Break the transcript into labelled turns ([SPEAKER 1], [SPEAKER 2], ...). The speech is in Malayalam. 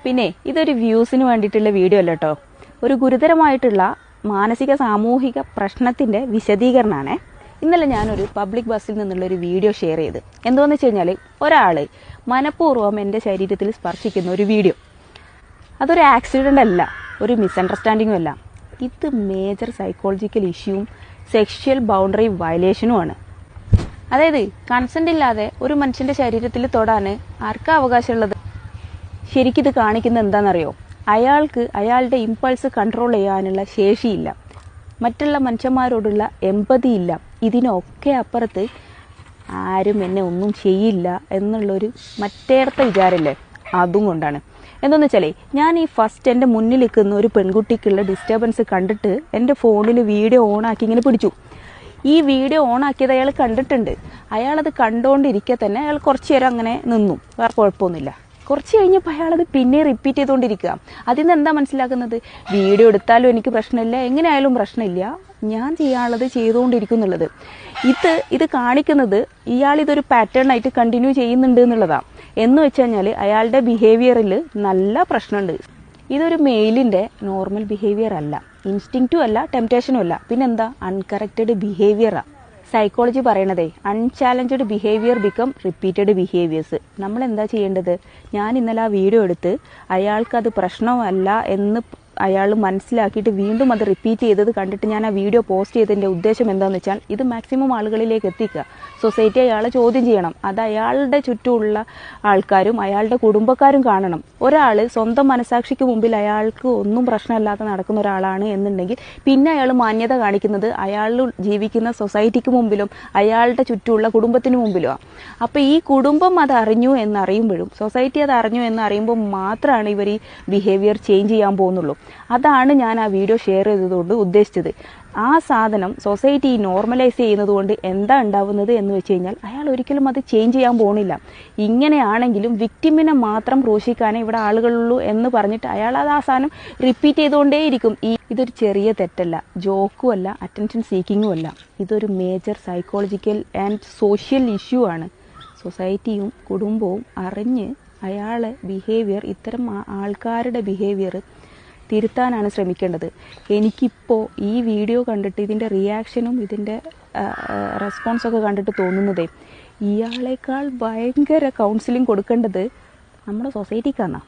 [SPEAKER 1] പിന്നെ ഇതൊരു വ്യൂസിന് വേണ്ടിയിട്ടുള്ള വീഡിയോ അല്ല കേട്ടോ. ഒരു ഗുരുതരമായിട്ടുള്ള മാനസിക സാമൂഹിക പ്രശ്നത്തിൻ്റെ വിശദീകരണമാണ്. ഇന്നലെ ഞാനൊരു പബ്ലിക് ബസ്സിൽ നിന്നുള്ളൊരു വീഡിയോ ഷെയർ ചെയ്ത്. എന്താണെന്ന് വെച്ച് കഴിഞ്ഞാൽ ഒരാൾ മനഃപൂർവ്വം എൻ്റെ ശരീരത്തിൽ സ്പർശിക്കുന്ന ഒരു വീഡിയോ. അതൊരു ആക്സിഡൻ്റ് അല്ല, ഒരു മിസ്അണ്ടർസ്റ്റാൻഡിങ്ങും അല്ല. ഇത് മേജർ സൈക്കോളജിക്കൽ ഇഷ്യൂവും സെക്ഷൽ ബൗണ്ടറി വയലേഷനുമാണ്. അതായത് കൺസെൻ്റ് ഇല്ലാതെ ഒരു മനുഷ്യൻ്റെ ശരീരത്തിൽ തൊടാൻ ആർക്കാ അവകാശമുള്ളത്? ശരിക്കിത് കാണിക്കുന്നത് എന്താണെന്നറിയോ? അയാൾക്ക് അയാളുടെ ഇമ്പൾസ് കൺട്രോൾ ചെയ്യാനുള്ള ശേഷിയില്ല, മറ്റുള്ള മനുഷ്യന്മാരോടുള്ള എമ്പതി ഇല്ല. ഇതിനൊക്കെ അപ്പുറത്ത് ആരും എന്നെ ഒന്നും ചെയ്യില്ല എന്നുള്ളൊരു മറ്റേടത്തെ വിചാരമില്ലേ, അതും കൊണ്ടാണ്. എന്താണെന്ന് വെച്ചാലേ, ഞാൻ ഈ ഫസ്റ്റ് എൻ്റെ മുന്നിൽ നിൽക്കുന്ന ഒരു പെൺകുട്ടിക്കുള്ള ഡിസ്റ്റർബൻസ് കണ്ടിട്ട് എൻ്റെ ഫോണിൽ വീഡിയോ ഓണാക്കി ഇങ്ങനെ പിടിച്ചു. ഈ വീഡിയോ ഓണാക്കിയത് അയാൾ കണ്ടിട്ടുണ്ട്. അയാളത് കണ്ടുകൊണ്ടിരിക്കെ തന്നെ അയാൾ കുറച്ച് നേരം അങ്ങനെ നിന്നു, വേറെ കുഴപ്പമൊന്നുമില്ല. കുറച്ച് കഴിഞ്ഞപ്പോൾ അയാളത് പിന്നെ റിപ്പീറ്റ് ചെയ്തുകൊണ്ടിരിക്കുക. അതിൽ നിന്ന് എന്താ മനസ്സിലാക്കുന്നത്? വീഡിയോ എടുത്താലും എനിക്ക് പ്രശ്നമില്ല, എങ്ങനെയായാലും പ്രശ്നമില്ല, ഞാൻ ചെയ്യാനുള്ളത് ചെയ്തുകൊണ്ടിരിക്കും എന്നുള്ളത്. ഇത് കാണിക്കുന്നത് ഇയാളിതൊരു പാറ്റേൺ ആയിട്ട് കണ്ടിന്യൂ ചെയ്യുന്നുണ്ട് എന്നുള്ളതാണ്. എന്ന് വെച്ച് കഴിഞ്ഞാൽ അയാളുടെ ബിഹേവിയറിൽ നല്ല പ്രശ്നമുണ്ട്. ഇതൊരു മെയിലിൻ്റെ നോർമൽ ബിഹേവിയർ അല്ല, ഇൻസ്റ്റിങ്ക്റ്റും അല്ല, ടെംപ്റ്റേഷനും അല്ല, പിന്നെന്താ? അൺകറക്റ്റഡ് ബിഹേവിയറാണ്. സൈക്കോളജി പറയണതേ unchallenged behaviour become repeated behaviours. നമ്മൾ എന്താ ചെയ്യേണ്ടത്? ഞാൻ ഇന്നലെ ആ വീഡിയോ എടുത്ത് അയാൾക്കത് പ്രശ്നമല്ല എന്ന് അയാൾ മനസ്സിലാക്കിയിട്ട് വീണ്ടും അത് റിപ്പീറ്റ് ചെയ്തത് കണ്ടിട്ട് ഞാൻ ആ വീഡിയോ പോസ്റ്റ് ചെയ്തതിൻ്റെ ഉദ്ദേശം എന്താണെന്ന് വെച്ചാൽ ഇത് മാക്സിമം ആളുകളിലേക്ക് എത്തിക്കുക. സൊസൈറ്റി അയാളെ ചോദ്യം ചെയ്യണം. അത് അയാളുടെ ചുറ്റുമുള്ള ആൾക്കാരും അയാളുടെ കുടുംബക്കാരും കാണണം. ഒരാൾ സ്വന്തം മനസാക്ഷിക്ക് മുമ്പിൽ അയാൾക്ക് ഒന്നും പ്രശ്നമില്ലാതെ നടക്കുന്ന ഒരാളാണ് എന്നുണ്ടെങ്കിൽ പിന്നെ അയാൾ മാന്യത കാണിക്കുന്നത് അയാൾ ജീവിക്കുന്ന സൊസൈറ്റിക്ക് മുമ്പിലും അയാളുടെ ചുറ്റുമുള്ള കുടുംബത്തിന് മുമ്പിലുമാണ്. അപ്പോൾ ഈ കുടുംബം അത് അറിഞ്ഞു എന്നറിയുമ്പോഴും സൊസൈറ്റി അത് അറിഞ്ഞു എന്നറിയുമ്പോൾ മാത്രമാണ് ഇവർ ഈ ബിഹേവിയർ ചേഞ്ച് ചെയ്യാൻ പോകുന്നുള്ളൂ. അതാണ് ഞാൻ ആ വീഡിയോ ഷെയർ ചെയ്തതുകൊണ്ട് ഉദ്ദേശിച്ചത്. ആ സാധനം സൊസൈറ്റി നോർമലൈസ് ചെയ്യുന്നത് കൊണ്ട് എന്താ ഉണ്ടാവുന്നത് എന്ന് വെച്ച് കഴിഞ്ഞാൽ അയാൾ ഒരിക്കലും അത് ചേഞ്ച് ചെയ്യാൻ പോകണില്ല. ഇങ്ങനെയാണെങ്കിലും വിക്ടിമിനെ മാത്രം ക്രൂശിക്കാനേ ഇവിടെ ആളുകളുള്ളൂ എന്ന് പറഞ്ഞിട്ട് അയാൾ അത് ആ സാധനം റിപ്പീറ്റ് ചെയ്തുകൊണ്ടേയിരിക്കും. ഇതൊരു ചെറിയ തെറ്റല്ല, ജോക്കും അല്ല, അറ്റൻഷൻ സീക്കിങ്ങും അല്ല. ഇതൊരു major psychological and social issue ആണ്. സൊസൈറ്റിയും കുടുംബവും അറിഞ്ഞ് അയാളെ ബിഹേവിയർ, ഇത്തരം ആൾക്കാരുടെ ബിഹേവിയർ തിരുത്താനാണ് ശ്രമിക്കേണ്ടത്. എനിക്കിപ്പോൾ ഈ വീഡിയോ കണ്ടിട്ട് ഇതിൻ്റെ റിയാക്ഷനും ഇതിൻ്റെ റെസ്പോൺസൊക്കെ കണ്ടിട്ട് തോന്നുന്നതേ ഇയാളേക്കാൾ ഭയങ്കര കൗൺസിലിംഗ് കൊടുക്കേണ്ടത് നമ്മുടെ സൊസൈറ്റിക്കാണ്.